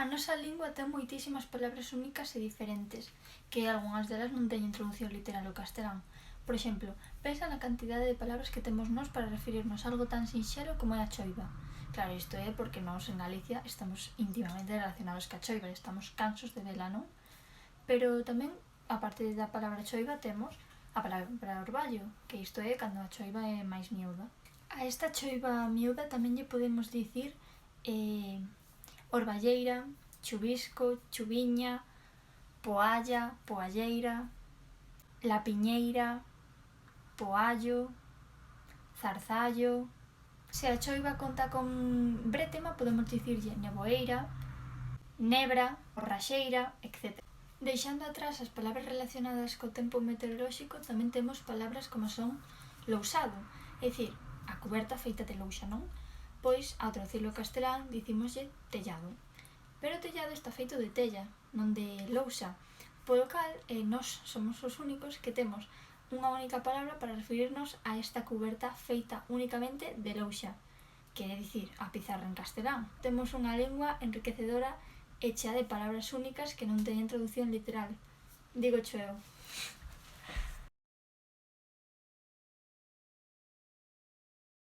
A nosa lingua ten moitísimas palabras únicas e diferentes, que algunhas delas non teñen traducción literal ao castelán. Por exemplo, pensa na cantidade de palabras que temos nós para referirnos a algo tan sinxelo como é a choiva. Claro, isto é porque nós en Galicia estamos íntimamente relacionados ca choiva, estamos cansos de vela, non? Pero tamén, aparte da palabra choiva, temos a palabra orballo, que isto é cando a choiva é máis miúda. A esta choiva miúda tamén lle podemos dicir orballeira, chubisco, chuviña, poalla, poalleira, lapiñeira, poallo, zarzallo. Se a choiva conta con brétema, podemos dicirlle neboeira, nebra, borraxeira, etc. Deixando atrás as palabras relacionadas co tempo meteorolóxico, tamén temos palabras como son lousado, é dicir, a cuberta feita de louxa, non? Pois, ao traducirlo ao castelán, dicímoslle tellado. Pero o tellado está feito de tella, non de louxa, polo cal nós somos os únicos que temos unha única palabra para referirnos a esta cuberta feita únicamente de louxa, que é dicir, a pizarra en castelán. Temos unha lingua enriquecedora e chea de palabras únicas que non teñen traducción literal. Digo eu.